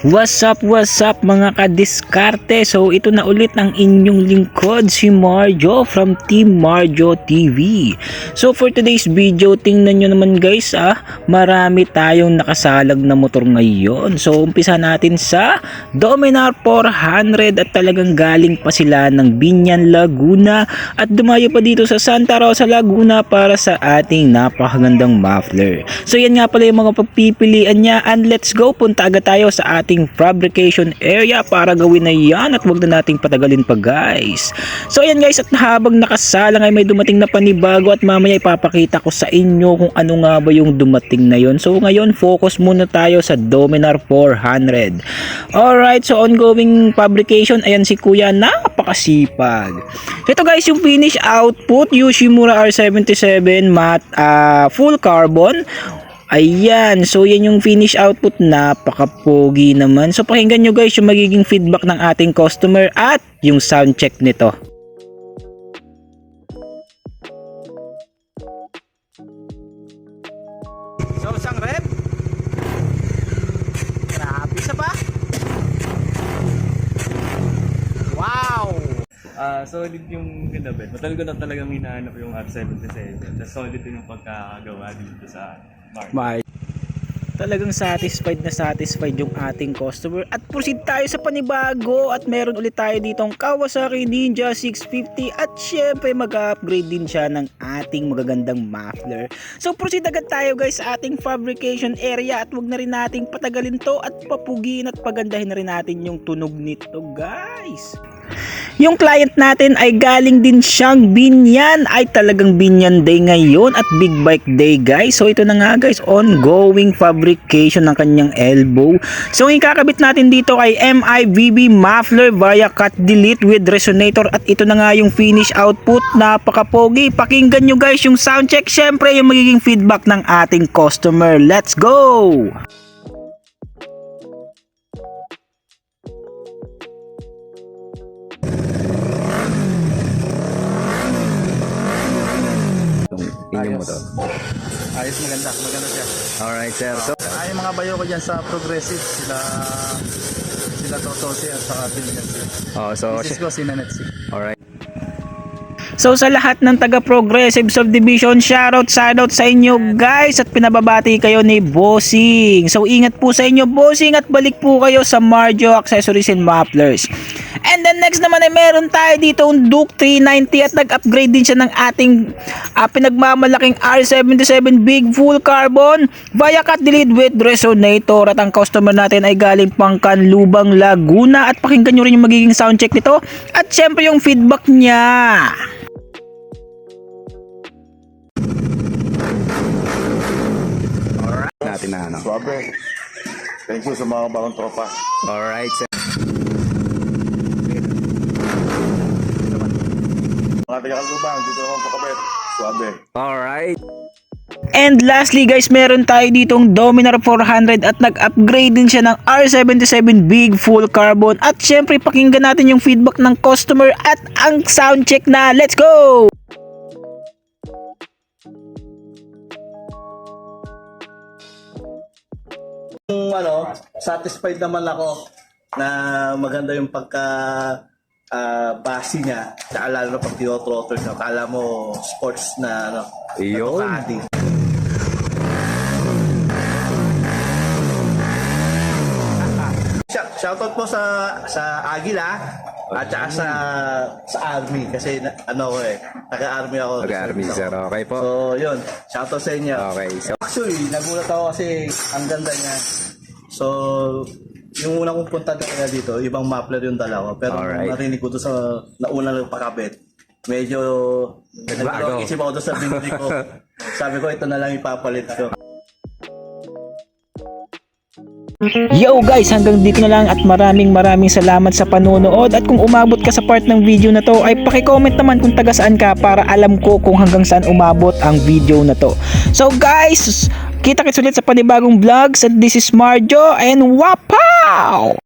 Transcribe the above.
What's up mga kadiskarte? So ito na ulit ang inyong lingkod, si Marjo from Team Marjo TV. So for today's video, tingnan nyo naman guys, marami tayong nakasalag na motor ngayon. So umpisa natin sa Dominar 400 at talagang galing pa sila ng Binyan, Laguna at dumayo pa dito sa Santa Rosa, Laguna para sa ating napakagandang muffler. So yan nga pala yung mga pagpipilian niya, and let's go, punta agad tayo sa ating fabrication area para gawin na yan at wag na nating patagalin pa guys. So ayan guys, at habang nakasalang ay may dumating na panibago at mamaya ipapakita ko sa inyo kung ano nga ba yung dumating na yon. So ngayon focus muna tayo sa Dominar 400. Alright, so ongoing fabrication, ayan si kuya, napakasipag. Ito guys yung finish output, Yoshimura R77 matte full carbon. Ayan, so yan yung finish output, napakapogi naman. So pakinggan nyo guys yung magiging feedback ng ating customer at yung sound check nito. So isang rep, grabe sa ba? Wow! Solid yung kinabit. Matagal ko na talagang hinahanap yung R77. Solid din yung pagkakagawa dito sa market. Talagang satisfied yung ating customer. At proceed tayo sa panibago at meron ulit tayo ditong Kawasaki Ninja 650 at syempre mag-upgrade din siya ng ating magagandang muffler. So proceed agad tayo guys sa ating fabrication area at wag na rin nating patagalin to at papugiin at pagandahin na rin natin yung tunog nito guys. Yung client natin ay galing din siyang Binyan, ay talagang Binyan Day ngayon at Big Bike Day guys. So ito na nga guys, ongoing fabrication ng kanyang elbow. So ang ikakabit natin dito ay MIVB muffler via cut delete with resonator at ito na nga yung finish output, napakapogi. Pakinggan nyo guys yung sound check, syempre yung magiging feedback ng ating customer. Let's go! Inyong motor. Ayos, maganda siya. Alright sir. So, Yung mga bayo ko dyan sa Progressive, sila Totosi at saka Binyan. Misis ko si Nanetsi. alright. So sa lahat ng taga Progressive Subdivision, shoutout sa inyo guys at pinababati kayo ni Bossing. So ingat po sa inyo Bossing at balik po kayo sa Marjo Accessories and Mufflers. And then next naman ay meron tayo dito ang Duke 390 at nag-upgrade din siya ng ating pinagmamalaking R77 Big Full Carbon via cut delete with resonator at ang customer natin ay galing pang Canlubang, Laguna at pakinggan nyo rin yung magiging sound check nito at syempre yung feedback niya. Natin na ano. Swabe. Thank you sa mga bagong tropa. Alright sir. Mga taga-Kalubang, dito naman po kami. Swabe. Alright. And lastly guys, meron tayo ditong Dominar 400 at nag-upgrade din siya ng R77 Big Full Carbon at syempre pakinggan natin yung feedback ng customer at ang sound check na. Let's go! Satisfied naman ako na maganda yung pagka basi niya. Tsaka lalo na pag tinotrotter niya. Kala mo sports na Iyon. Ducati. Shoutout po sa Agila at saka sa Army kasi taga-Army ako. Taga-Army sir. Okay po. So yun, shoutout sa inyo. Okay. So, Actually, nagulat ako kasi ang ganda niya. So, yung unang kong punta kaya dito, ibang muffler yung dalawa. Pero Alright. narinig ko to sa nauna ng pakabit. Medyo Nagbago. nag-isip ako doon sa binili ko. Sabi ko, ito na lang ipapalit ko. Yo guys, hanggang dito na lang at maraming salamat sa panonood at kung umabot ka sa part ng video na to ay paki-comment naman kung taga saan ka para alam ko kung hanggang saan umabot ang video na to. So guys, kita-kits ulit sa panibagong vlogs at this is Marjo and wapow!